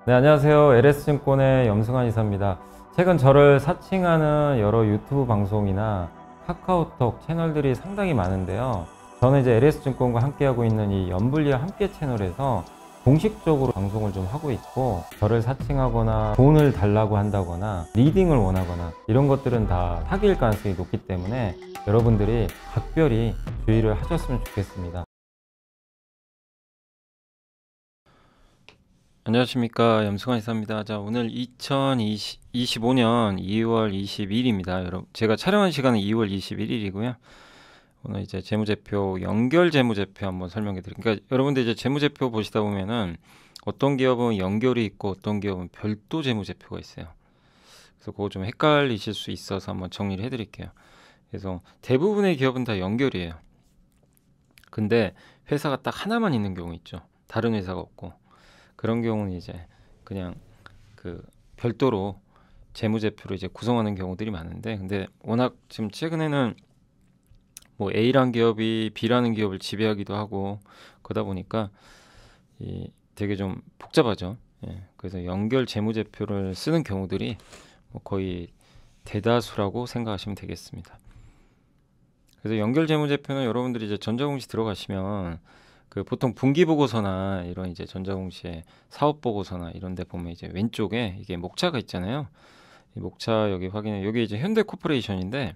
네, 안녕하세요. LS증권의 염승환 이사입니다. 최근 저를 사칭하는 여러 유튜브 방송이나 카카오톡 채널들이 상당히 많은데요. 저는 이제 LS증권과 함께하고 있는 이 염불리와 함께 채널에서 공식적으로 방송을 좀 하고 있고, 저를 사칭하거나 돈을 달라고 한다거나 리딩을 원하거나 이런 것들은 다 사기일 가능성이 높기 때문에 여러분들이 각별히 주의를 하셨으면 좋겠습니다. 안녕하십니까, 염승환 이사입니다. 자, 오늘 2025년 2월 20일입니다. 여러분, 제가 촬영한 시간은 2월 21일이고요. 오늘 이제 재무제표, 연결 재무제표 한번 설명해 드릴게요. 그러니까 여러분들 이제 재무제표 보시다 보면은 어떤 기업은 연결이 있고 어떤 기업은 별도 재무제표가 있어요. 그래서 그거 좀 헷갈리실 수 있어서 한번 정리를 해 드릴게요. 그래서 대부분의 기업은 다 연결이에요. 근데 회사가 딱 하나만 있는 경우 있죠. 다른 회사가 없고. 그런 경우는 이제 그냥 그 별도로 재무제표를 이제 구성하는 경우들이 많은데, 근데 워낙 지금 최근에는 뭐 A라는 기업이 B라는 기업을 지배하기도 하고 그러다 보니까 이 되게 좀 복잡하죠. 예, 그래서 연결 재무제표를 쓰는 경우들이 뭐 거의 대다수라고 생각하시면 되겠습니다. 그래서 연결 재무제표는 여러분들이 이제 전자공시 들어가시면 그 보통 분기보고서나 이런 이제 전자공시의 사업보고서나 이런 데 보면 이제 왼쪽에 이게 목차가 있잖아요. 이 목차 여기 확인해. 여기 이제 현대코퍼레이션인데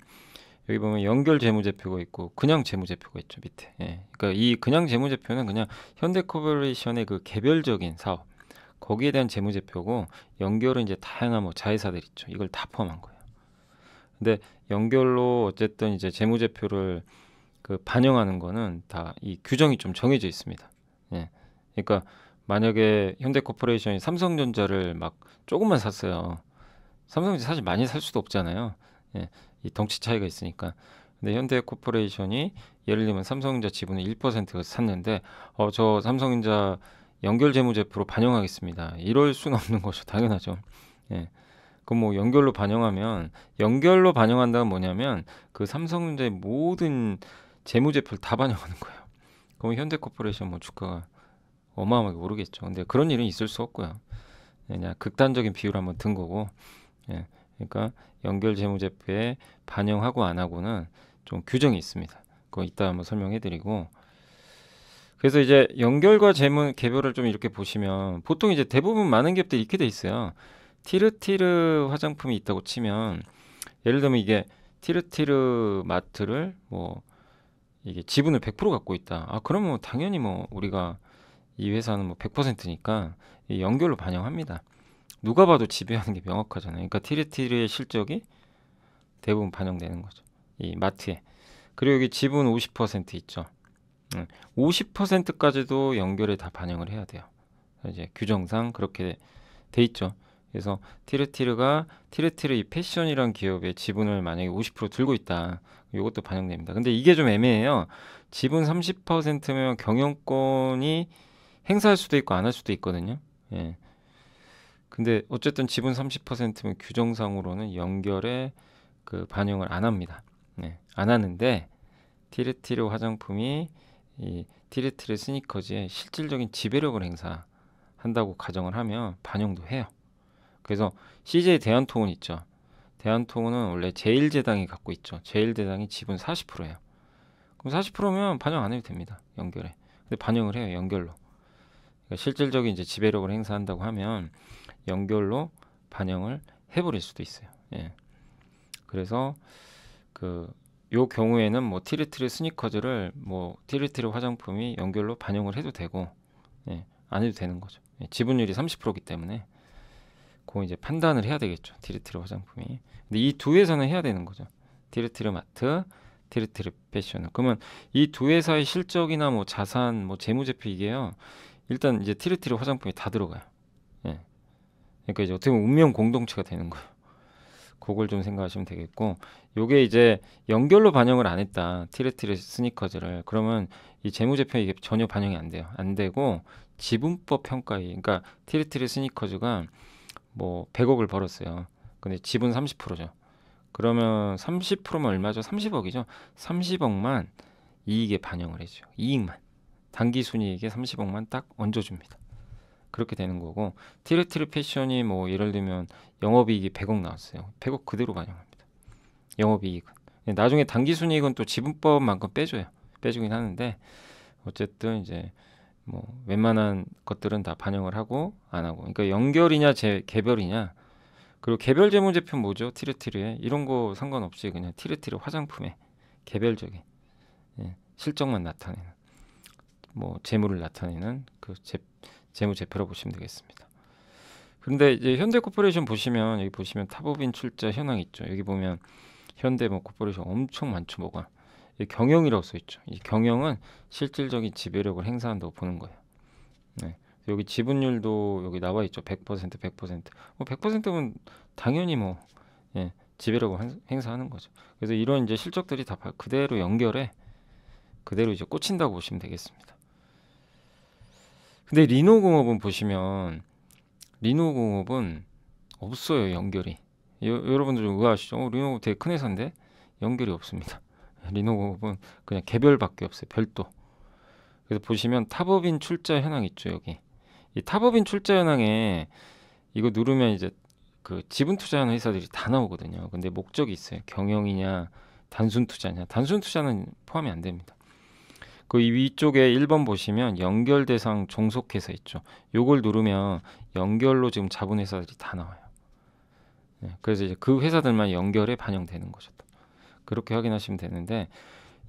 여기 보면 연결 재무제표가 있고 그냥 재무제표가 있죠, 밑에. 예. 그러니까 이 그냥 재무제표는 그냥 현대코퍼레이션의 그 개별적인 사업 거기에 대한 재무제표고, 연결은 이제 다양한 뭐 자회사들 있죠. 이걸 다 포함한 거예요. 근데 연결로 어쨌든 이제 재무제표를 그 반영하는 거는 다 이 규정이 좀 정해져 있습니다. 예. 그러니까 만약에 현대코퍼레이션이 삼성전자를 막 조금만 샀어요. 삼성전자 사실 많이 살 수도 없잖아요. 예. 이 덩치 차이가 있으니까. 근데 현대코퍼레이션이 예를 들면 삼성전자 지분을 1%가 샀는데 저 삼성전자 연결 재무제표로 반영하겠습니다. 이럴 수는 없는 거죠. 당연하죠. 예. 그럼 뭐 연결로 반영한다는 뭐냐면 그 삼성전자의 모든 재무제표를 다 반영하는 거예요. 그럼 현대코퍼레이션 뭐 주가가 어마어마하게 오르겠죠. 근데 그런 일은 있을 수 없고요. 그냥 극단적인 비율을 한번 든 거고. 예. 그러니까 연결 재무제표에 반영하고 안 하고는 좀 규정이 있습니다. 그거 이따 한번 설명해 드리고. 그래서 이제 연결과 재무 개별을 좀 이렇게 보시면 보통 이제 대부분 많은 기업들이 이렇게 돼 있어요. 티르티르 화장품이 있다고 치면, 예를 들면 이게 티르티르 마트를 뭐 이게 지분을 100% 갖고 있다. 그러면 당연히 뭐 우리가 이 회사는 뭐 100%니까 이 연결로 반영합니다. 누가 봐도 지배하는 게 명확하잖아요. 그러니까 티르티르의 실적이 대부분 반영되는 거죠. 이 마트에. 그리고 여기 지분 50% 있죠. 50%까지도 연결에 다 반영을 해야 돼요. 이제 규정상 그렇게 돼 있죠. 그래서 티르티르 이 패션이란 기업의 지분을 만약에 50% 들고 있다. 이것도 반영됩니다. 근데 이게 좀 애매해요. 지분 30%면 경영권이 행사할 수도 있고 안 할 수도 있거든요. 예. 근데 어쨌든 지분 30%면 규정상으로는 연결에 그 반영을 안 합니다. 네. 안 하는데 티르티르 화장품이 이 티르티르 스니커즈의 실질적인 지배력을 행사한다고 가정을 하면 반영도 해요. 그래서 CJ 대한통운 있죠. 대한통운은 원래 제일제당이 갖고 있죠. 제일제당이 지분 40%예요. 그럼 40%면 반영 안 해도 됩니다. 연결에. 근데 반영을 해요. 연결로. 그러니까 실질적인 이제 지배력을 행사한다고 하면 연결로 반영을 해버릴 수도 있어요. 예. 그래서 그 요 경우에는 뭐 티르티르 스니커즈를 뭐 티르티르 화장품이 연결로 반영을 해도 되고, 예, 안 해도 되는 거죠. 예, 지분율이 30%이기 때문에 그거 이제 판단을 해야 되겠죠. 티르티르 화장품이. 근데 이 두 회사는 해야 되는 거죠. 티르티르 마트, 티르티르 패션. 그러면 이 두 회사의 실적이나 뭐 자산, 뭐 재무제표 이게요. 일단 이제 티르티르 화장품이 다 들어가요. 예. 그러니까 이제 어떻게 보면 운명 공동체가 되는 거예요. 그걸 좀 생각하시면 되겠고, 요게 이제 연결로 반영을 안 했다. 티르티르 스니커즈를. 그러면 이 재무제표에 이게 전혀 반영이 안 돼요. 안 되고 지분법 평가에, 그러니까 티르티르 스니커즈가 뭐 100억을 벌었어요. 근데 지분 30%죠. 그러면 30%면 얼마죠? 30억이죠. 30억만 이익에 반영을 해줘요. 이익만. 당기순이익에 30억만 딱 얹어줍니다. 그렇게 되는 거고 티르티르 패션이 뭐 예를 들면 영업이익이 100억 나왔어요. 100억 그대로 반영합니다. 영업이익은. 나중에 당기순이익은 또 지분법만큼 빼줘요. 빼주긴 하는데 어쨌든 이제 뭐 웬만한 것들은 다 반영을 하고 안 하고. 그러니까 연결이냐 개별이냐. 그리고 개별 재무제표 뭐죠? 티르티르에 이런 거 상관없이 그냥 티르티르 화장품에 개별적인 실적만 나타내는 뭐 재무를 나타내는 그 재무제표라고 보시면 되겠습니다. 그런데 이제 현대코퍼레이션 보시면 여기 보시면 타법인 출자 현황 있죠. 여기 보면 현대 뭐 코퍼레이션 엄청 많죠. 뭐가 경영이라고 써 있죠. 이 경영은 실질적인 지배력을 행사한다고 보는 거예요. 네. 여기 지분율도 여기 나와 있죠. 100%, 100%. 뭐 100%면 당연히 뭐 지배력을 행사하는 거죠. 그래서 이런 이제 실적들이 다 그대로 연결해 그대로 이제 꽂힌다고 보시면 되겠습니다. 근데 리노공업은 보시면 리노공업은 없어요. 연결이. 여러분들 좀 의아하시죠? 리노공업 되게 큰 회사인데 연결이 없습니다. 리노공업은 그냥 개별밖에 없어요. 별도. 그래서 보시면 타법인 출자 현황 있죠. 여기. 이 타법인 출자 현황에 이거 누르면 이제 그 지분 투자하는 회사들이 다 나오거든요. 근데 목적이 있어요. 경영이냐 단순 투자냐. 단순 투자는 포함이 안 됩니다. 그 위쪽에 1번 보시면 연결 대상 종속회사 있죠. 요걸 누르면 연결로 지금 자본 회사들이 다 나와요. 그래서 이제 그 회사들만 연결에 반영되는 거죠. 그렇게 확인하시면 되는데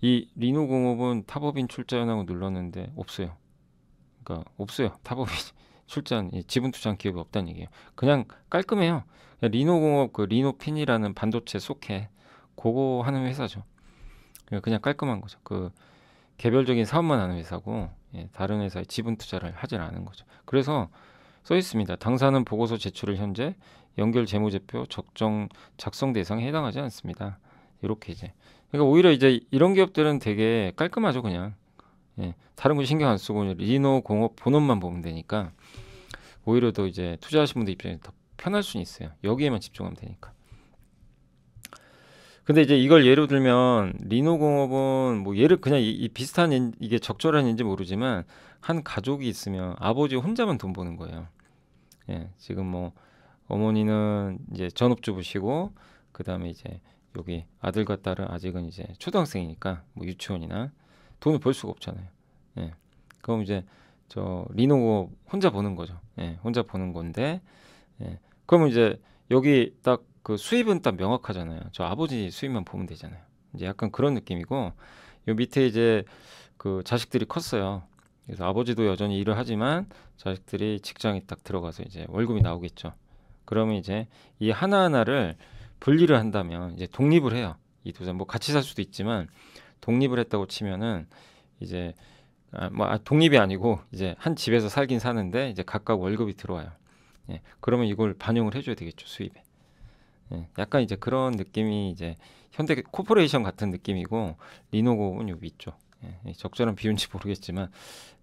이 리노공업은 타법인 출자 현황을 눌렀는데 없어요. 그러니까 없어요. 타법인 출자한 지분 투자한 기업이 없다는 얘기예요. 그냥 깔끔해요. 그냥 리노공업 그 리노핀이라는 반도체 속해 그거 하는 회사죠. 그냥 깔끔한 거죠. 그 개별적인 사업만 하는 회사고 다른 회사에 지분 투자를 하질 않은 거죠. 그래서 써 있습니다. 당사는 보고서 제출을 현재 연결 재무제표 작성 대상에 해당하지 않습니다. 이렇게 이제 그러니까 오히려 이제 이런 기업들은 되게 깔끔하죠. 그냥 다른 거 신경 안 쓰고 리노공업 본업만 보면 되니까 오히려 더 이제 투자하신 분들 입장에서 더 편할 수는 있어요. 여기에만 집중하면 되니까. 근데 이제 이걸 예로 들면 리노공업은 뭐 예를 그냥 이 비슷한 이게 적절한지 모르지만 한 가족이 있으면 아버지 혼자만 돈 버는 거예요. 지금 뭐 어머니는 이제 전업주부시고 그 다음에 이제 여기 아들과 딸은 아직은 이제 초등학생이니까 뭐 유치원이나 돈을 벌 수가 없잖아요. 그럼 이제 저 리노공업 혼자 버는 거죠. 혼자 버는 건데 그러면 이제 여기 딱 그 수입은 딱 명확하잖아요. 저 아버지 수입만 보면 되잖아요. 이제 약간 그런 느낌이고 요 밑에 이제 그 자식들이 컸어요. 그래서 아버지도 여전히 일을 하지만 자식들이 직장에 딱 들어가서 이제 월급이 나오겠죠. 그러면 이제 이 하나하나를 분리를 한다면 이제 독립을 해요. 이 두 사람 뭐 같이 살 수도 있지만 독립을 했다고 치면은 이제 독립이 아니고 이제 한 집에서 살긴 사는데 이제 각각 월급이 들어와요. 그러면 이걸 반영을 해줘야 되겠죠 수입에. 약간 이제 그런 느낌이 이제 현대 코퍼레이션 같은 느낌이고 리노공업은 여기 있죠. 적절한 비유인지 모르겠지만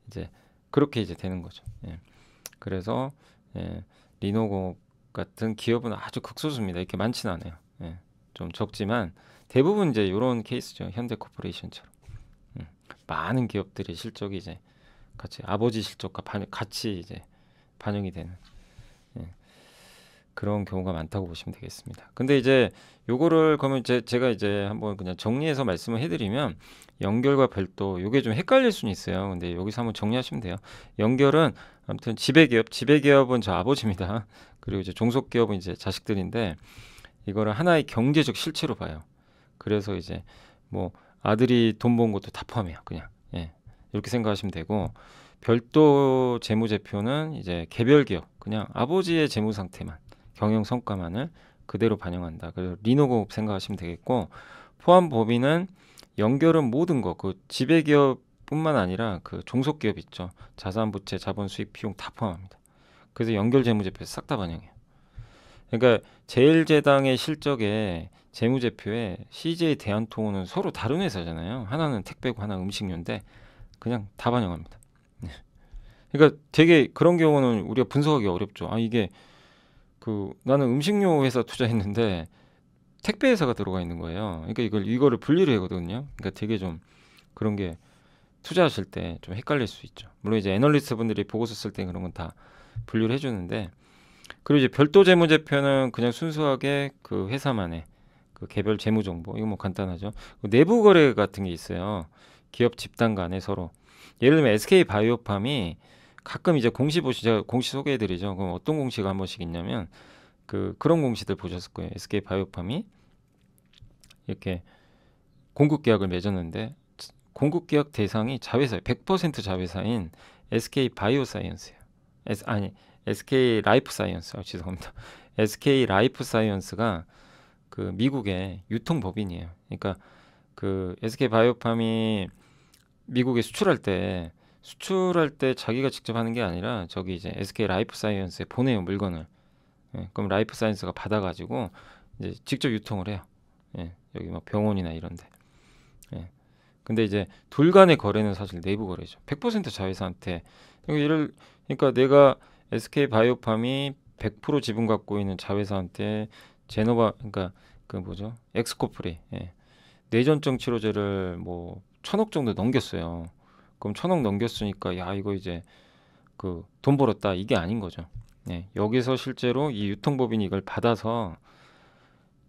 이제 그렇게 이제 되는 거죠. 그래서 리노공업 같은 기업은 아주 극소수입니다. 이렇게 많지는 않아요. 좀 적지만 대부분 이제 이런 케이스죠. 현대코퍼레이션처럼 많은 기업들의 실적이 이제 같이 아버지 실적과 같이 이제 반영이 되는. 그런 경우가 많다고 보시면 되겠습니다. 근데 이제 요거를 그러면 제가 이제 한번 그냥 정리해서 말씀을 해드리면 연결과 별도 요게 좀 헷갈릴 수는 있어요. 근데 여기서 한번 정리하시면 돼요. 연결은 아무튼 지배기업은 저 아버지입니다. 그리고 이제 종속기업은 이제 자식들인데 이거를 하나의 경제적 실체로 봐요. 그래서 이제 뭐 아들이 돈 번 것도 다 포함해요. 그냥 이렇게 생각하시면 되고 별도 재무제표는 이제 개별 기업 그냥 아버지의 재무 상태만 경영 성과만을 그대로 반영한다. 그래서 리노공업 생각하시면 되겠고 포함 범위는 연결은 모든 거 그 지배기업뿐만 아니라 그 종속기업 있죠. 자산부채, 자본, 수익, 비용 다 포함합니다. 그래서 연결 재무제표에서 싹 다 반영해요. 그러니까 제일제당의 실적에 재무제표에 CJ 대한통운은 서로 다른 회사잖아요. 하나는 택배고 하나 음식료인데 그냥 다 반영합니다. 그러니까 되게 그런 경우는 우리가 분석하기 어렵죠. 이게 나는 음식료 회사 투자했는데 택배 회사가 들어가 있는 거예요. 그러니까 이거를 분리를 하거든요. 그러니까 되게 좀 그런 게 투자하실 때 좀 헷갈릴 수 있죠. 물론 이제 애널리스트 분들이 보고서 쓸 때 그런 건 다 분류를 해주는데, 그리고 이제 별도 재무제표는 그냥 순수하게 그 회사만의 그 개별 재무 정보, 이거 뭐 간단하죠. 내부 거래 같은 게 있어요. 기업 집단 간에 서로. 예를 들면 SK 바이오팜이 가끔 이제 공시 보시, 제가 공시 소개해드리죠. 그럼 어떤 공시가 한 번씩 있냐면 그런 공시들 보셨을 거예요. SK 바이오팜이 이렇게 공급 계약을 맺었는데 공급 계약 대상이 자회사 100% 자회사인 SK 바이오사이언스예요. 아니 SK 라이프 사이언스. 죄송합니다. SK 라이프 사이언스가 그 미국의 유통법인이에요. 그러니까 그 SK 바이오팜이 미국에 수출할 때 자기가 직접 하는 게 아니라 저기 이제 SK 라이프 사이언스에 보내요, 물건을. 예, 그럼 라이프 사이언스가 받아가지고 이제 직접 유통을 해요. 예, 여기 뭐 병원이나 이런데. 예. 근데 이제 둘 간의 거래는 사실 내부 거래죠. 100% 자회사한테. 그러니까 내가 SK 바이오팜이 100% 지분 갖고 있는 자회사한테 제노바, 그러니까 그 뭐죠? 엑스코프리. 예. 뇌전증 치료제를 뭐 1,000억 정도 넘겼어요. 그럼 1,000억 넘겼으니까 야 이거 이제 그 돈 벌었다, 이게 아닌 거죠. 예. 여기서 실제로 이 유통법인이 이걸 받아서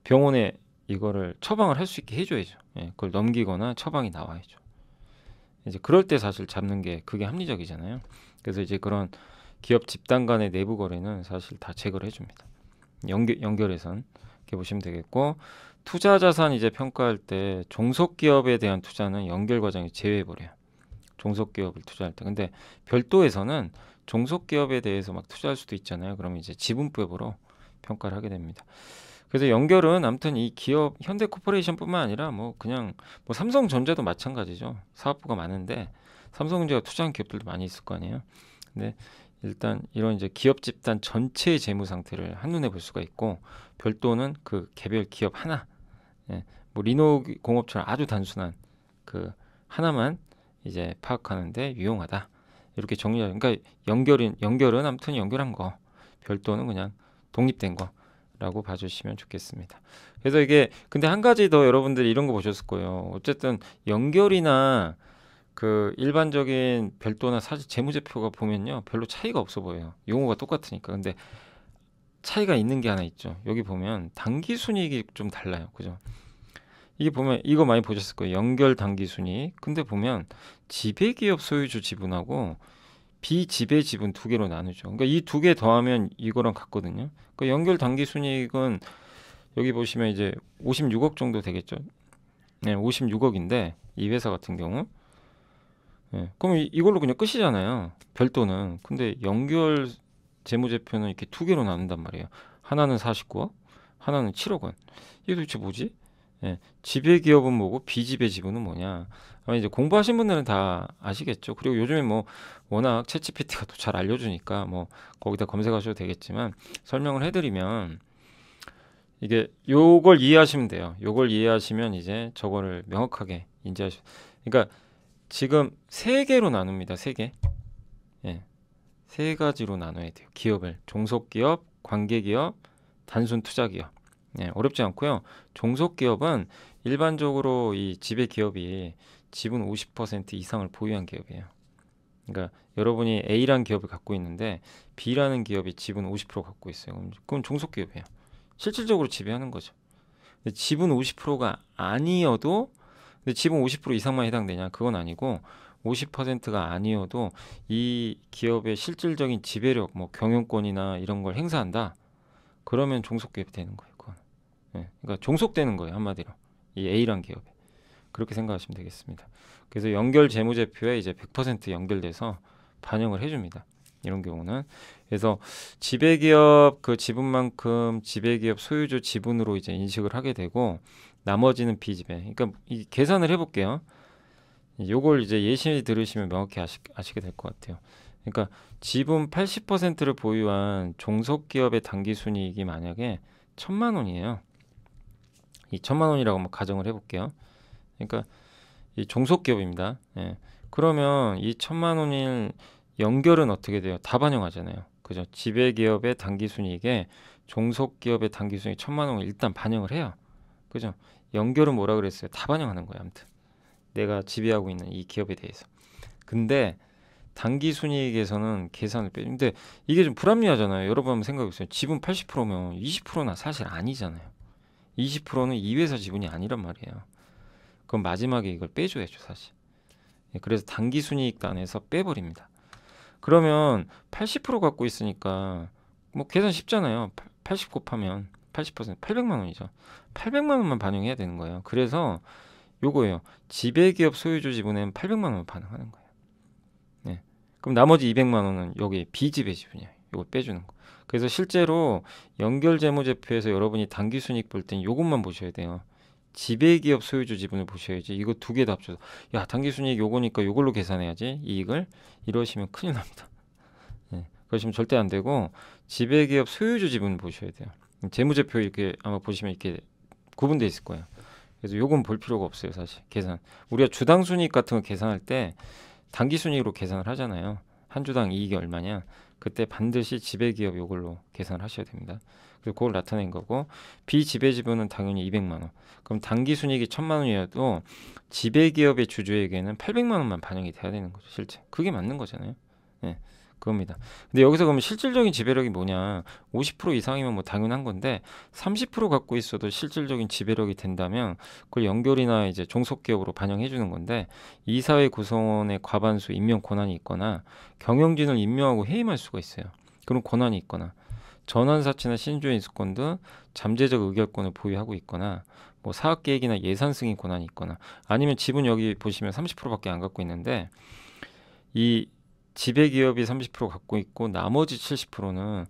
병원에 이거를 처방을 할 수 있게 해줘야죠. 예. 그걸 넘기거나 처방이 나와야죠. 이제 그럴 때 사실 잡는 게 그게 합리적이잖아요. 그래서 이제 그런 기업 집단 간의 내부 거래는 사실 다 제거를 해줍니다. 연결해선 이렇게 보시면 되겠고, 투자 자산 이제 평가할 때 종속 기업에 대한 투자는 연결 과정에 제외해 버려요. 종속 기업을 투자할 때. 근데 별도에서는 종속 기업에 대해서 막 투자할 수도 있잖아요. 그러면 이제 지분법으로 평가를 하게 됩니다. 그래서 연결은 아무튼 이 기업 현대코퍼레이션뿐만 아니라 뭐 그냥 뭐 삼성전자도 마찬가지죠. 사업부가 많은데 삼성전자가 투자한 기업들도 많이 있을 거 아니에요. 근데 일단 이런 이제 기업 집단 전체의 재무 상태를 한눈에 볼 수가 있고, 별도는 그 개별 기업 하나, 예, 뭐 리노 공업처럼 아주 단순한 그 하나만 이제 파악하는데 유용하다. 이렇게 정리하. 그러니까 연결은 아무튼 연결한 거, 별도는 그냥 독립된 거라고 봐주시면 좋겠습니다. 그래서 이게 근데 한 가지 더 여러분들이 이런 거 보셨을 거예요. 어쨌든 연결이나 그 일반적인 별도나 사실 재무제표가 보면요 별로 차이가 없어 보여요. 용어가 똑같으니까. 근데 차이가 있는 게 하나 있죠. 여기 보면 당기순이익이 좀 달라요. 그죠? 이게 보면 이거 많이 보셨을 거예요. 연결 당기순이익. 근데 보면 지배기업 소유주 지분하고 비지배 지분 두 개로 나누죠. 그러니까 이 두 개 더하면 이거랑 같거든요. 그러니까 연결 당기순이익은 여기 보시면 이제 56억 정도 되겠죠. 네, 56억인데 이 회사 같은 경우. 예, 그럼 이걸로 그냥 끝이잖아요. 별도는. 근데 연결 재무제표는 이렇게 두 개로 나눈단 말이에요. 하나는 49억, 하나는 7억 원. 이게 도대체 뭐지? 예, 지배 기업은 뭐고 비지배 지분은 뭐냐? 아마 이제 공부하신 분들은 다 아시겠죠. 그리고 요즘에 뭐 워낙 챗GPT가 또 잘 알려주니까 뭐 거기다 검색하셔도 되겠지만 설명을 해드리면 이게 요걸 이해하시면 돼요. 요걸 이해하시면 이제 저거를 명확하게 그러니까 지금 세 개로 나눕니다. 세 개. 예. 세 가지로 나눠야 돼요. 기업을. 종속기업, 관계기업, 단순 투자기업. 예, 어렵지 않고요. 종속기업은 일반적으로 이 지배 기업이 지분 50% 이상을 보유한 기업이에요. 그러니까 여러분이 A라는 기업을 갖고 있는데 B라는 기업이 지분 50% 갖고 있어요. 그럼 종속기업이에요. 실질적으로 지배하는 거죠. 근데 지분 50%가 아니어도, 근데 지분 50% 이상만 해당되냐? 그건 아니고 50%가 아니어도 이 기업의 실질적인 지배력, 뭐 경영권이나 이런 걸 행사한다. 그러면 종속기업이 되는 거예요. 그건. 예, 그러니까 종속되는 거예요. 한마디로 이 A란 기업에. 그렇게 생각하시면 되겠습니다. 그래서 연결 재무제표에 이제 100% 연결돼서 반영을 해줍니다. 이런 경우는. 그래서 지배기업 그 지분만큼 지배기업 소유주 지분으로 이제 인식을 하게 되고, 나머지는 비지배. 그러니까 이 계산을 해볼게요. 요걸 이제 예시 들으시면 명확히 아시게 될 것 같아요. 그러니까 지분 80%를 보유한 종속기업의 당기순이익이 만약에 1,000만 원이에요. 이 1,000만 원이라고 한번 가정을 해볼게요. 그러니까 이 종속기업입니다. 예. 그러면 이 1,000만 원일 연결은 어떻게 돼요? 다 반영하잖아요. 그죠? 지배기업의 당기순이익에 종속기업의 당기순이익 1,000만 원을 일단 반영을 해요. 그죠? 연결은 뭐라 그랬어요? 다 반영하는 거예요. 아무튼 내가 지배하고 있는 이 기업에 대해서. 근데 단기 순이익에서는 계산을 빼. 근데 이게 좀 불합리하잖아요. 여러분 한번 생각해 보세요. 지분 80%면 20%나 사실 아니잖아요. 20%는 이 회사 지분이 아니란 말이에요. 그럼 마지막에 이걸 빼줘야죠, 사실. 예, 그래서 단기 순이익단에서 빼버립니다. 그러면 80% 갖고 있으니까 뭐 계산 쉽잖아요. 80 곱하면 80% 800만 원이죠. 800만 원만 반영해야 되는 거예요. 그래서 요거예요. 지배기업 소유주 지분에는 800만 원을 반영하는 거예요. 네. 그럼 나머지 200만 원은 여기 비지배 지분이에요. 요걸 빼주는 거. 그래서 실제로 연결재무제표에서 여러분이 당기순이익 볼 땐 요것만 보셔야 돼요. 지배기업 소유주 지분을 보셔야지. 이거 두 개 다 합쳐서 야 당기순이익 요거니까 요걸로 계산해야지 이익을 이러시면 큰일 납니다. 네. 그러시면 절대 안 되고 지배기업 소유주 지분을 보셔야 돼요. 재무제표 이렇게 아마 보시면 이렇게 구분돼 있을 거예요. 그래서 요건 볼 필요가 없어요, 사실. 계산. 우리가 주당 순이익 같은 거 계산할 때 단기 순이익으로 계산을 하잖아요. 한 주당 이익이 얼마냐? 그때 반드시 지배기업 요걸로 계산을 하셔야 됩니다. 그래서 그걸 나타낸 거고 비지배 지분은 당연히 200만 원. 그럼 단기 순이익이 1000만 원이어도 지배기업의 주주에게는 800만 원만 반영이 돼야 되는 거죠, 실제. 그게 맞는 거잖아요. 네. 그겁니다. 근데 여기서 그러면 실질적인 지배력이 뭐냐? 50% 이상이면 뭐 당연한 건데 30% 갖고 있어도 실질적인 지배력이 된다면 그걸 연결이나 이제 종속기업으로 반영해 주는 건데 이사회 구성원의 과반수 임명 권한이 있거나 경영진을 임명하고 해임할 수가 있어요. 그런 권한이 있거나 전환사채나 신주의 인수권 등 잠재적 의결권을 보유하고 있거나 뭐 사업계획이나 예산 승인 권한이 있거나 아니면 지분 여기 보시면 30%밖에 안 갖고 있는데 이 지배기업이 30% 갖고 있고 나머지 70%는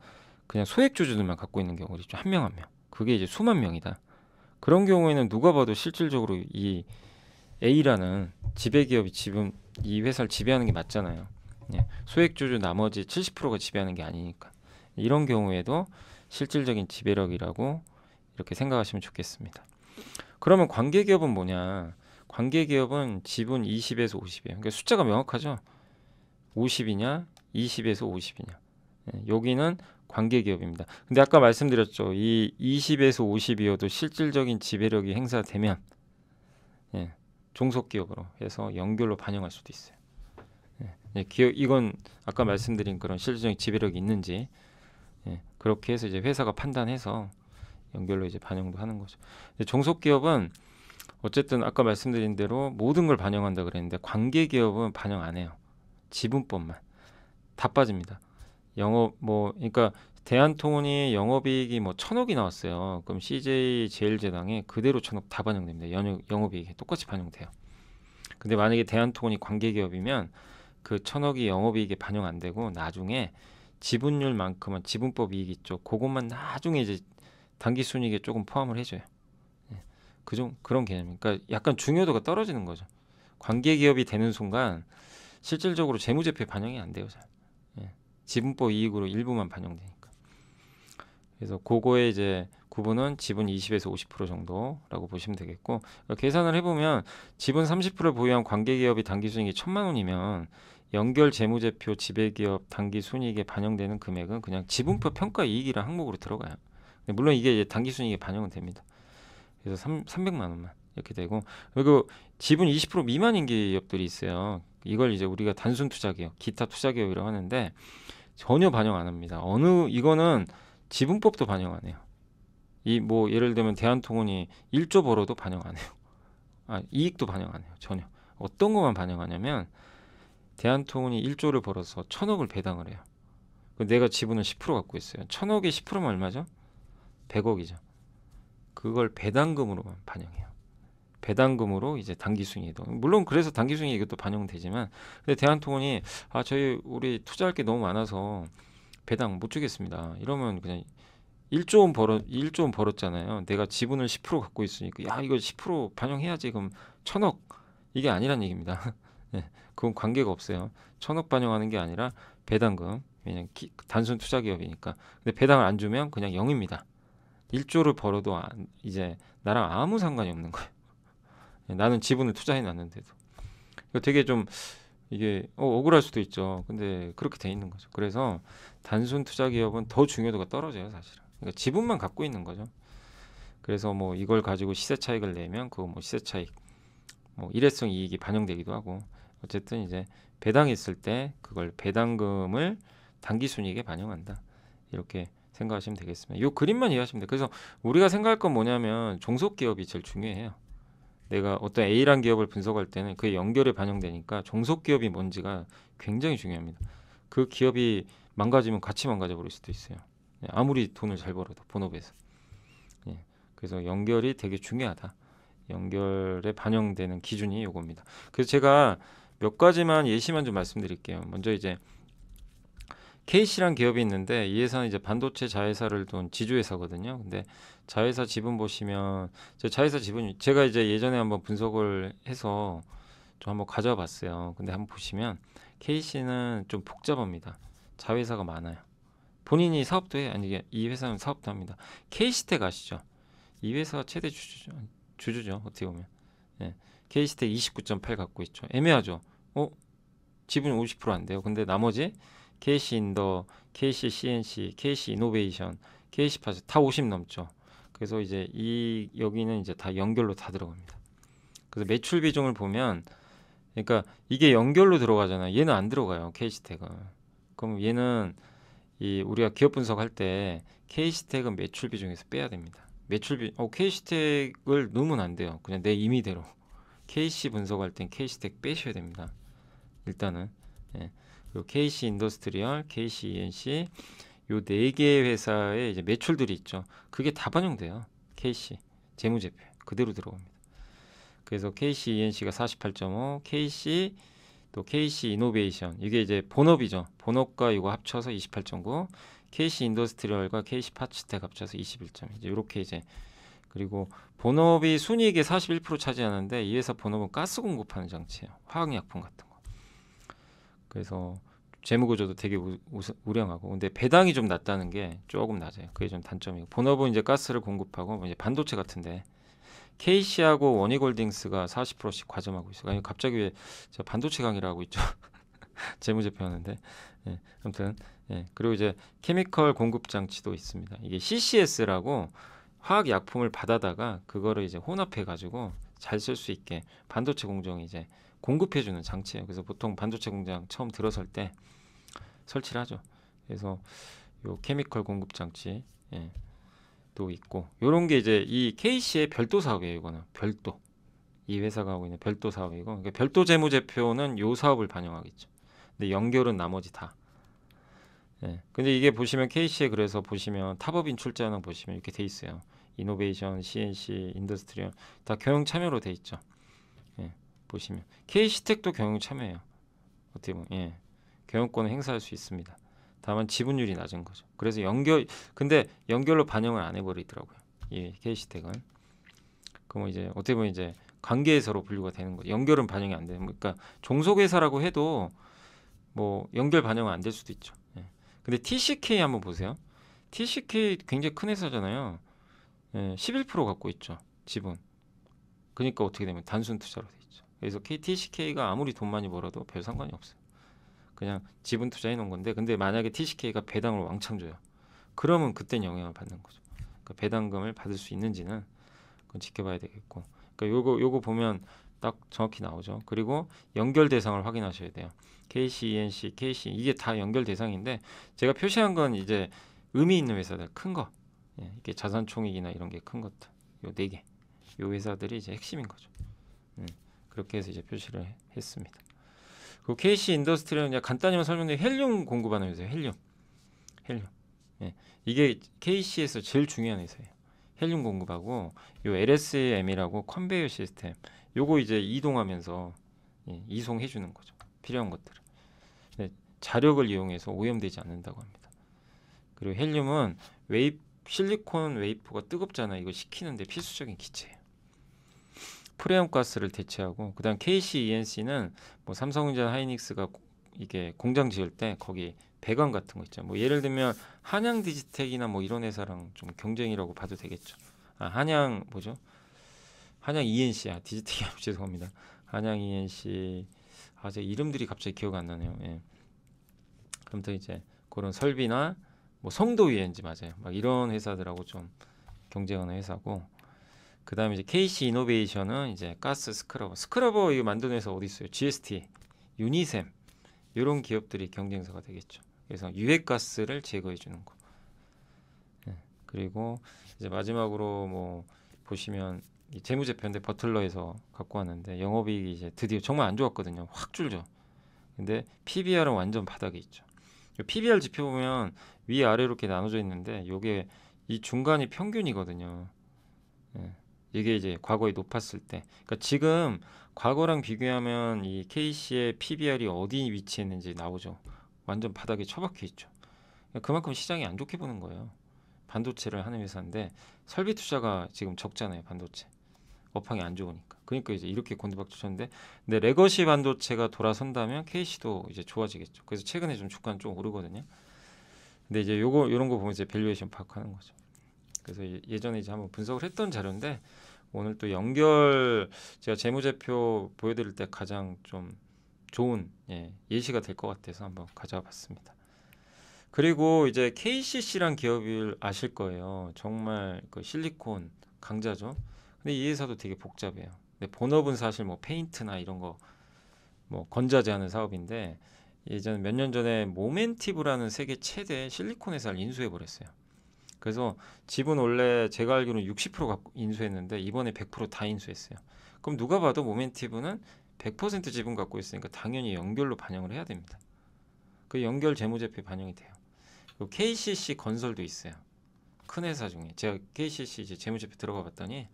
그냥 소액주주들만 갖고 있는 경우가 있죠. 한 명 한 명. 그게 이제 수만 명이다. 그런 경우에는 누가 봐도 실질적으로 이 A라는 지배기업이 지분 이 회사를 지배하는 게 맞잖아요. 예. 소액주주 나머지 70%가 지배하는 게 아니니까. 이런 경우에도 실질적인 지배력이라고 이렇게 생각하시면 좋겠습니다. 그러면 관계기업은 뭐냐? 관계기업은 지분 20에서 50이에요. 그러니까 숫자가 명확하죠. 50이냐 20에서 50이냐 여기는 관계기업입니다. 근데 아까 말씀드렸죠. 이 20에서 50이어도 실질적인 지배력이 행사되면 종속기업으로 해서 연결로 반영할 수도 있어요. 이건 아까 말씀드린 그런 실질적인 지배력이 있는지 그렇게 해서 이제 회사가 판단해서 연결로 이제 반영도 하는 거죠. 종속기업은 어쨌든 아까 말씀드린 대로 모든 걸 반영한다 그랬는데 관계기업은 반영 안 해요. 지분법만 다 빠집니다. 그러니까 대한통운이 영업이익이 뭐 1000억이 나왔어요. 그럼 CJ 제일제당에 그대로 1000억 다 반영됩니다. 영업이익이 똑같이 반영돼요. 근데 만약에 대한통운이 관계기업이면 그 1000억이 영업이익에 반영 안 되고 나중에 지분율만큼은 지분법 이익 있죠. 그것만 나중에 이제 당기순이익에 조금 포함을 해줘요. 그런 개념. 그러니까 약간 중요도가 떨어지는 거죠. 관계기업이 되는 순간 실질적으로 재무제표에 반영이 안 돼요. 잘. 지분법 이익으로 일부만 반영되니까. 그래서 그거의 이제 구분은 지분 20에서 50% 정도라고 보시면 되겠고 계산을 해보면 지분 30%를 보유한 관계기업이 당기순이익이 1000만 원이면 연결 재무제표 지배기업 당기순이익에 반영되는 금액은 그냥 지분표 평가 이익이라는 항목으로 들어가요. 물론 이게 이제 당기순이익에 반영은 됩니다. 그래서 300만 원만 이렇게 되고 그리고 지분 20% 미만인 기업들이 있어요. 이걸 이제 우리가 단순 투자기업, 기타 투자기업이라고 하는데 전혀 반영 안 합니다. 이거는 지분법도 반영 안 해요. 뭐 예를 들면 대한통운이 1조 벌어도 반영 안 해요. 이익도 반영 안 해요. 전혀. 어떤 것만 반영하냐면 대한통운이 1조를 벌어서 1000억을 배당을 해요. 내가 지분을 10% 갖고 있어요. 1000억에 10%면 얼마죠? 100억이죠. 그걸 배당금으로만 반영해요. 배당금으로 이제 당기순이익도 물론 그래서 당기순이익 이것도 반영되지만 근데 대한통운이 우리 투자할 게 너무 많아서 배당 못 주겠습니다. 이러면 그냥 1조 원 벌었잖아요. 내가 지분을 10% 갖고 있으니까 야 이거 10% 반영해야지. 그럼 1000억 이게 아니란 얘기입니다. 그건 관계가 없어요. 1000억 반영하는 게 아니라 배당금 그냥 단순 투자 기업이니까. 근데 배당을 안 주면 그냥 0입니다. 1조를 벌어도 이제 나랑 아무 상관이 없는 거예요. 나는 지분을 투자해 놨는데도. 되게 좀 이게 억울할 수도 있죠. 근데 그렇게 돼 있는 거죠. 그래서 단순 투자 기업은 더 중요도가 떨어져요, 사실은. 그러니까 지분만 갖고 있는 거죠. 그래서 뭐 이걸 가지고 시세 차익을 내면 그거 뭐 시세 차익, 뭐 일회성 이익이 반영되기도 하고 어쨌든 이제 배당했을 때 그걸 배당금을 당기순이익에 반영한다. 이렇게 생각하시면 되겠습니다. 이 그림만 이해하시면 돼요. 그래서 우리가 생각할 건 뭐냐면 종속기업이 제일 중요해요. 내가 어떤 A란 기업을 분석할 때는 그의 연결에 반영되니까 종속기업이 뭔지가 굉장히 중요합니다. 그 기업이 망가지면 같이 망가져 버릴 수도 있어요. 아무리 돈을 잘 벌어도 본업에서. 예, 그래서 연결이 되게 중요하다. 연결에 반영되는 기준이 요겁니다. 그래서 제가 몇 가지만 예시만 좀 말씀드릴게요. 먼저 이제 KC란 기업이 있는데 이 회사는 이제 반도체 자회사를 둔 지주회사거든요. 근데 자회사 지분 보시면 자회사 지분이 제가 이제 예전에 한번 분석을 해서 좀 한번 가져와 봤어요. 근데 한번 보시면 KC는 좀 복잡합니다. 자회사가 많아요. 본인이 사업도 해. 아니 이 회사는 사업도 합니다. KC텍 아시죠? 이 회사가 최대 주주죠. 어떻게 보면. 예. KC텍 29.8 갖고 있죠. 애매하죠. 지분 50%안 돼요. 근데 나머지 KC인더, KCCNC, KC이노베이션, KC파스 다 50 넘죠. 그래서 이제 이 여기는 이제 다 연결로 다 들어갑니다. 그래서 매출 비중을 보면 그러니까 이게 연결로 들어가잖아요. 얘는 안 들어가요. KC텍은. 그럼 얘는 이 우리가 기업 분석할 때 KC텍은 매출 비중에서 빼야 됩니다. KC텍을 넣으면 안 돼요. 그냥 내 임의대로. KC 분석할 땐 KC텍 빼셔야 됩니다. 일단은. 예. 그리고 KC 인더스트리얼, KC ENC 요 네 개의 회사의 이제 매출들이 있죠. 그게 다 반영돼요. KC 재무제표 그대로 들어갑니다. 그래서 KC ENC가 48.5, KC 또 KC 이노베이션 이게 이제 본업이죠. 본업과 이거 합쳐서 28.9, KC 인더스트리얼과 KC 파츠텍 합쳐서 21점. 이제 이렇게 이제 그리고 본업이 순이익의 41% 차지하는데 이 회사 본업은 가스 공급하는 장치예요. 화학약품 같은 거. 그래서 재무구조도 되게 우량하고 근데 배당이 좀 낮다는 게 조금 낮아요. 그게 좀 단점이고 본업은 이제 가스를 공급하고 이제 반도체 같은데 KC하고 원희골딩스가 40%씩 과점하고 있어요. 아니 갑자기 왜 제가 반도체 강의를 하고 있죠? 재무제표 하는데 예, 아무튼 예, 그리고 이제 케미컬 공급 장치도 있습니다. 이게 CCS라고 화학 약품을 받아다가 그거를 이제 혼합해 가지고 잘 쓸 수 있게 반도체 공정이 이제 공급해 주는 장치예요. 그래서 보통 반도체 공장 처음 들어설 때 설치를 하죠. 그래서 요 케미컬 공급 장치 예, 또 있고 요런 게 이제 이 KC의 별도 사업이에요. 이거는 별도 이 회사가 하고 있는 별도 사업이고 그러니까 별도 재무제표는 요 사업을 반영하겠죠. 근데 연결은 나머지 다. 예. 근데 이게 보시면 KC에 그래서 보시면 탑업인 출자는 보시면 이렇게 돼 있어요. 이노베이션, CNC, 인더스트리얼 다 경영 참여로 돼 있죠. 예. 보시면 KC텍도 경영 참여해요. 어떻게 보면 예. 경영권을 행사할 수 있습니다. 다만 지분율이 낮은 거죠. 그래서 근데 연결로 반영을 안 해버리더라고요. 이 KC텍은. 그럼 이제 어떻게 보면 이제 관계에서로 분류가 되는 거죠. 연결은 반영이 안 되는 그러니까 종속회사라고 해도 뭐 연결 반영은 안 될 수도 있죠. 예. 근데 TCK 한번 보세요. TCK 굉장히 큰 회사잖아요. 예, 11% 갖고 있죠. 지분. 그러니까 어떻게 되면 단순 투자로 돼 있죠. 그래서 TCK가 아무리 돈 많이 벌어도 별 상관이 없어요. 그냥 지분 투자해 놓은 건데 근데 만약에 TCK가 배당을 왕창 줘요. 그러면 그땐 영향을 받는 거죠. 그러니까 배당금을 받을 수 있는지는 그건 지켜봐야 되겠고. 그러니까 요거 보면 딱 정확히 나오죠. 그리고 연결 대상을 확인하셔야 돼요. KC, ENC, KC 이게 다 연결 대상인데 제가 표시한 건 이제 의미 있는 회사들 큰 거. 예, 이게 자산총익이나 이런 게 큰 것들. 요 네 개. 요 회사들이 이제 핵심인 거죠. 그렇게 해서 이제 표시를 했습니다. 그 KC 인더스트리는 그냥 간단히만 설명드리면 헬륨 공급하는 회사예요. 헬륨. 예. 이게 KC에서 제일 중요한 회사예요. 헬륨 공급하고 요 LSM이라고 컨베이어 시스템. 요거 이제 이동하면서 예, 이송해 주는 거죠. 필요한 것들을. 네, 자력을 이용해서 오염되지 않는다고 합니다. 그리고 헬륨은 실리콘 웨이프가 뜨겁잖아요. 이거 식히는데 필수적인 기체예요. 프레온 가스를 대체하고 그다음 KC ENC는 뭐 삼성전자 하이닉스가 이게 공장 지을 때 거기 배관 같은 거 있잖아요. 뭐 예를 들면 한양 디지텍이나 뭐 이런 회사랑 좀 경쟁이라고 봐도 되겠죠. 한양 뭐죠? 한양 ENC 디지텍이 죄송합니다. 한양 ENC 제 이름들이 갑자기 기억 안 나네요. 예. 그럼 또 이제 그런 설비나 뭐 성도 ENG 맞아요. 막 이런 회사들하고 좀 경쟁하는 회사고 그 다음에 이제 KC 이노베이션은 이제 가스 스크러버 이거 만드는 회사 어디 있어요? GST 유니셈 이런 기업들이 경쟁사가 되겠죠. 그래서 유해가스를 제거해 주는 거. 예. 그리고 이제 마지막으로 뭐 보시면 이 재무제표인데 버틀러에서 갖고 왔는데 영업이익이 이제 드디어 정말 안 좋았거든요. 확 줄죠. 근데 PBR은 완전 바닥에 있죠. PBR 지표 보면 위아래로 이렇게 나눠져 있는데 요게 이 중간이 평균이거든요. 예. 이게 이제 과거에 높았을 때. 그러니까 지금 과거랑 비교하면 이 K씨의 PBR이 어디 위치했는지 나오죠. 완전 바닥에 처박혀 있죠. 그러니까 그만큼 시장이 안 좋게 보는 거예요. 반도체를 하는 회사인데 설비 투자가 지금 적잖아요. 반도체. 업황이 안 좋으니까. 그러니까 이제 이렇게 곤두박질 쳤는데, 근데 레거시 반도체가 돌아선다면 KC도 이제 좋아지겠죠. 그래서 최근에 좀 주가는 좀 오르거든요. 근데 이제 요런 거 보면 이제 밸류에이션 파악하는 거죠. 그래서 예전에 이제 한번 분석을 했던 자료인데 오늘 또 연결 제가 재무제표 보여드릴 때 가장 좀 좋은 예시가 될 것 같아서 한번 가져와 봤습니다. 그리고 이제 KCC란 기업을 아실 거예요. 정말 그 실리콘 강자죠. 근데 이 회사도 되게 복잡해요. 근데 본업은 사실 뭐 페인트나 이런 거 뭐 건자재하는 사업인데 예전 몇 년 전에 모멘티브라는 세계 최대 실리콘 회사를 인수해 버렸어요. 그래서 지분 원래 제가 알기로는 60% 갖고 인수했는데 이번에 100%다 인수했어요. 그럼 누가 봐도 모멘티브는 100% 지분 갖고 있으니까 당연히 연결로 반영을 해야 됩니다. 그 연결 재무제표에 반영이 돼요. 그리고 KCC 건설도 있어요. 큰 회사 중에 제가 KCC 이제 재무제표 들어가 봤더니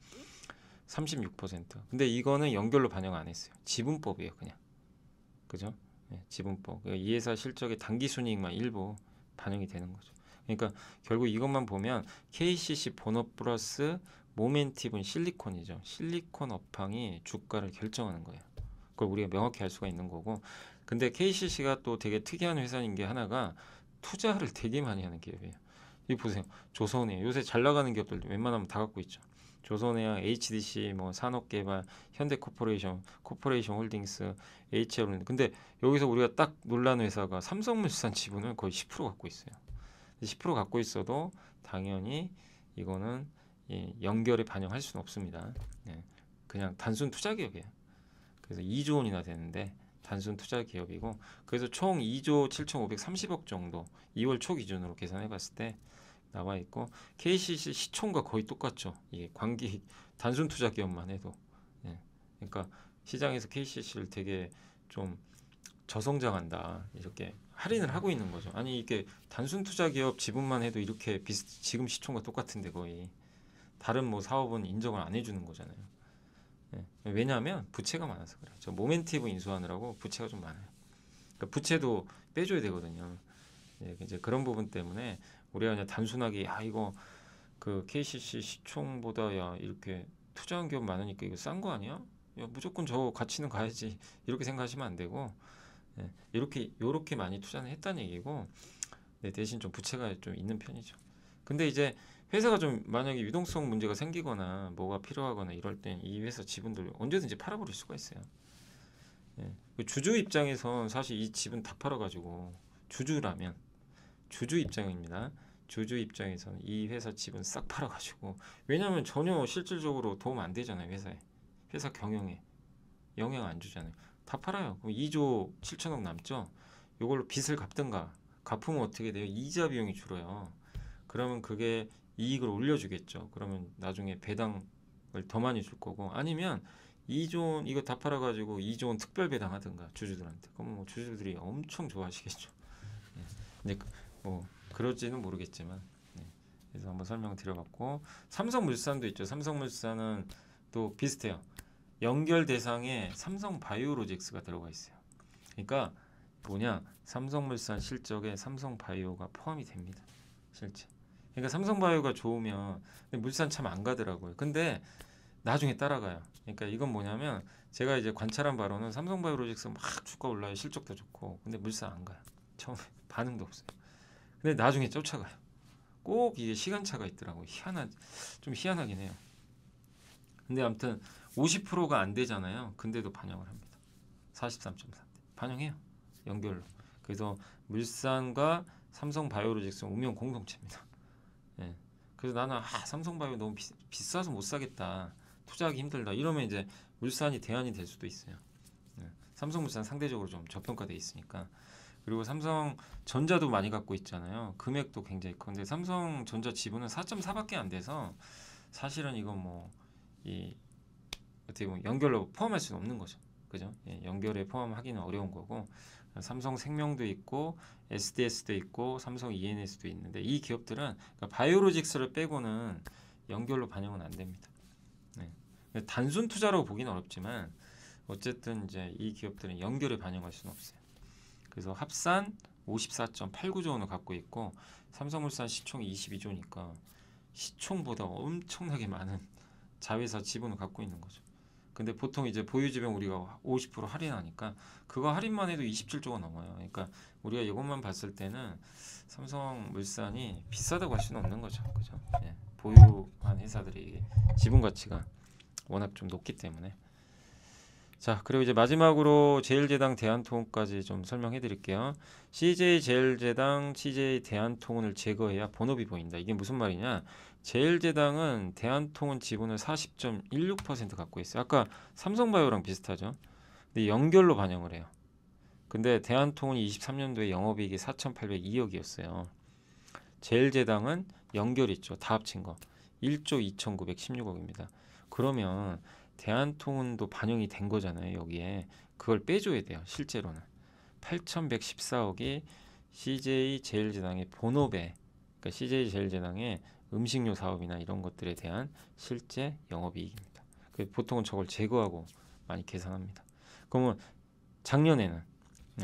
36%. 근데 이거는 연결로 반영 안 했어요. 지분법이에요, 그냥. 그죠? 지분법. 그러니까 이 회사 실적의 단기 순이익만 일부 반영이 되는 거죠. 그러니까 결국 이것만 보면 KCC 본업 플러스 모멘티브는 실리콘이죠. 실리콘 업황이 주가를 결정하는 거예요. 그걸 우리가 명확히 알 수가 있는 거고. 근데 KCC가 또 되게 특이한 회사인 게 하나가 투자를 되게 많이 하는 기업이에요. 이 보세요. 조선해 요새 잘 나가는 기업들 웬만하면 다 갖고 있죠. 조선해양, HDC, 뭐 산업개발, 현대코퍼레이션, 코퍼레이션 홀딩스, HL. 근데 여기서 우리가 딱 놀라는 회사가 삼성물산 지분을 거의 10% 갖고 있어요. 10% 갖고 있어도 당연히 이거는 연결에 반영할 수는 없습니다. 그냥 단순 투자 기업이에요. 그래서 2조 원이나 되는데 단순 투자 기업이고, 그래서 총 2조 7,530억 정도 2월 초 기준으로 계산해 봤을 때 나와 있고, KCC 시총과 거의 똑같죠. 이게 관기 단순 투자 기업만 해도. 그러니까 시장에서 KCC를 되게 좀 저성장한다 이렇게 할인을 하고 있는 거죠. 아니 이게 단순 투자 기업 지분만 해도 이렇게 지금 시총과 똑같은데 거의 다른 뭐 사업은 인정을 안 해주는 거잖아요. 왜냐하면 부채가 많아서 그래요. 저 모멘티브 인수하느라고 부채가 좀 많아요. 그러니까 부채도 빼줘야 되거든요. 이제 그런 부분 때문에 우리가 그냥 단순하게 이거 그 KCC 시총보다 이렇게 투자한 기업 많으니까 이거 싼 거 아니야? 야, 무조건 저 가치는 가야지 이렇게 생각하시면 안 되고, 요렇게 많이 투자는 했다는 얘기고, 대신 좀 부채가 좀 있는 편이죠. 근데 이제 회사가 좀 만약에 유동성 문제가 생기거나 뭐가 필요하거나 이럴 땐 이 회사 지분들 언제든지 팔아버릴 수가 있어요. 그 주주 입장에선 사실 이 지분 다 팔아가지고, 주주 입장입니다. 주주 입장에서는 이 회사 지분 싹 팔아가지고, 왜냐하면 전혀 실질적으로 도움 안 되잖아요. 회사 경영에 영향 안 주잖아요. 다 팔아요. 그럼 2조 7천억 남죠. 이걸로 빚을 갚든가, 갚으면 어떻게 돼요? 이자 비용이 줄어요. 그러면 그게 이익을 올려주겠죠. 그러면 나중에 배당을 더 많이 줄 거고, 아니면 2조 원 이거 다 팔아가지고 2조 원 특별 배당하든가 주주들한테. 그럼 뭐 주주들이 엄청 좋아하시겠죠. 근데 뭐 그럴지는 모르겠지만, 그래서 한번 설명을 드려봤고, 삼성물산도 있죠. 삼성물산은 또 비슷해요. 연결 대상에 삼성바이오로직스가 들어가 있어요. 그러니까 뭐냐, 삼성물산 실적에 삼성바이오가 포함이 됩니다. 실제. 그러니까 삼성바이오가 좋으면 물산 참 안 가더라고요. 근데 나중에 따라가요. 그러니까 이건 뭐냐면 제가 이제 관찰한 바로는 삼성바이오로직스 막 주가 올라요. 실적도 좋고. 근데 물산 안 가요. 처음에 반응도 없어요. 근데 나중에 쫓아가요. 꼭 이게 시간차가 있더라고요. 좀 희한하긴 해요. 근데 아무튼 50%가 안 되잖아요. 근데도 반영을 합니다. 43.3대 반영해요. 연결로. 그래서 물산과 삼성바이오로직스 운명 공동체입니다. 그래서 나는 삼성바이오 너무 비싸서 못 사겠다. 투자하기 힘들다. 이러면 이제 물산이 대안이 될 수도 있어요. 삼성물산 상대적으로 좀 저평가돼 있으니까. 그리고 삼성전자도 많이 갖고 있잖아요. 금액도 굉장히 커. 근데 삼성전자 지분은 4.4밖에 안 돼서 사실은 이건 뭐 이 어떻게 보면 연결로 포함할 수는 없는 거죠. 그죠? 예, 연결에 포함하기는 어려운 거고 삼성생명도 있고 SDS도 있고 삼성 ENS도 있는데 이 기업들은 그러니까 바이오로직스를 빼고는 연결로 반영은 안 됩니다. 네. 단순 투자라고 보기는 어렵지만 어쨌든 이제 이 기업들은 연결에 반영할 수는 없어요. 그래서 합산 54.89조 원을 갖고 있고 삼성물산 시총이 22조니까 시총보다 엄청나게 많은 자회사 지분을 갖고 있는 거죠. 근데 보통 이제 보유지분 우리가 50% 할인하니까 그거 할인만 해도 27조가 넘어요. 그러니까 우리가 이것만 봤을 때는 삼성물산이 비싸다고 할 수는 없는 거죠. 그죠? 예. 보유한 회사들이 이게 지분 가치가 워낙 좀 높기 때문에. 자, 그리고 이제 마지막으로 제일제당 대한통운까지 좀 설명해 드릴게요. CJ제일제당, CJ대한통운을 제거해야 본업이 보인다. 이게 무슨 말이냐? 제일제당은 대한통운 지분을 40.16% 갖고 있어요. 아까 삼성바이오랑 비슷하죠. 근데 연결로 반영을 해요. 근데 대한통운이 23년도에 영업이익이 4,802억이었어요. 제일제당은 연결 있죠. 다 합친 거. 1조 2,916억입니다. 그러면 대한통운도 반영이 된 거잖아요. 여기에 그걸 빼줘야 돼요. 실제로는 8,114억이 CJ제일제당의 본업에, 그러니까 CJ제일제당의 음식료 사업이나 이런 것들에 대한 실제 영업이익입니다. 보통은 저걸 제거하고 많이 계산합니다. 그러면 작년에는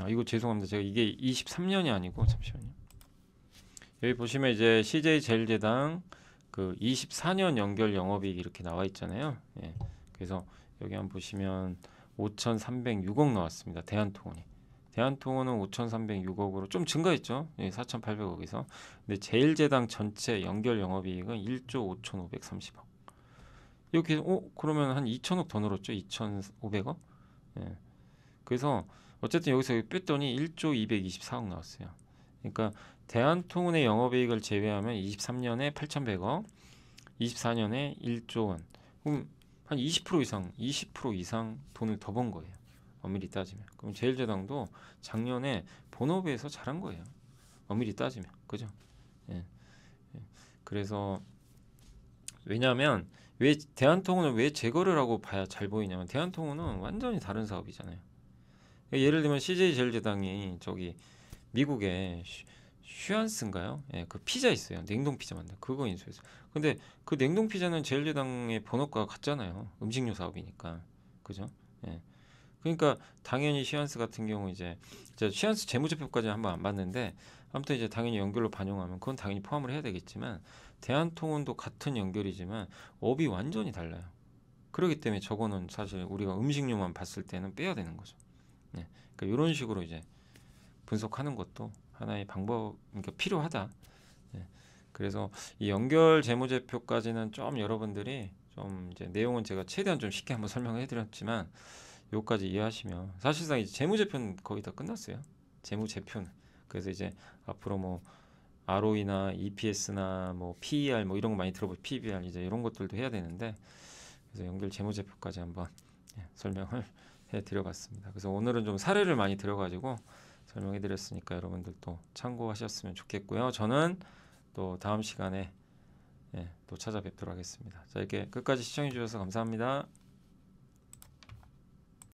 이거 죄송합니다. 제가 이게 23년이 아니고 잠시만요. 여기 보시면 이제 CJ제일제당 그 24년 연결 영업이익 이렇게 나와 있잖아요. 예. 그래서 여기 한번 보시면 5,306억 나왔습니다. 대한통운은 5,306억으로 좀 증가했죠. 예, 4,800억에서. 근데 제일제당 전체 연결 영업이익은 1조 5,530억. 이렇게 그러면 한 2,000억 더 늘었죠. 2,500억. 예. 그래서 어쨌든 여기서 뺐더니 1조 224억 나왔어요. 그러니까 대한통운의 영업이익을 제외하면 23년에 8,100억, 24년에 1조 원. 그럼 한 20% 이상 돈을 더 번 거예요. 엄밀히 따지면. 그럼 제일제당도 작년에 본업에서 잘한 거예요. 엄밀히 따지면. 그죠? 예. 예. 그래서 왜냐하면 왜 대한통운을 왜 제거를 하고 봐야 잘 보이냐면 대한통운은 완전히 다른 사업이잖아요. 예를 들면 CJ제일제당이 저기 미국에 슈안스인가요? 예, 그 피자 있어요. 냉동 피자 만든 그거 인수했어요. 근데 그 냉동 피자는 제일제당의 본업과 같잖아요. 음식료 사업이니까. 그죠? 예. 그러니까 당연히 슈안스 같은 경우 이제 슈안스 재무제표까지 한번 안 봤는데 아무튼 이제 당연히 연결로 반영하면 그건 당연히 포함을 해야 되겠지만 대한통운도 같은 연결이지만 업이 완전히 달라요. 그렇기 때문에 저거는 사실 우리가 음식료만 봤을 때는 빼야 되는 거죠. 예. 그러니까 이런 식으로 이제 분석하는 것도 하나의 방법, 그러니까 필요하다. 예. 그래서 이 연결 재무제표까지는 좀 여러분들이 좀 이제 내용은 제가 최대한 좀 쉽게 한번 설명해 드렸지만 요까지 이해하시면 사실상 이제 재무제표는 거의 다 끝났어요. 재무제표는. 그래서 이제 앞으로 뭐 ROE나 EPS나 뭐 PER 뭐 이런 거 많이 들어볼 PBR 이제 이런 것들도 해야 되는데 그래서 연결 재무제표까지 한번 설명을 해 드려봤습니다. 그래서 오늘은 좀 사례를 많이 들어가지고 설명해 드렸으니까 여러분들도 참고하셨으면 좋겠고요. 저는 또 다음 시간에 또 찾아뵙도록 하겠습니다. 자, 이렇게 끝까지 시청해 주셔서 감사합니다.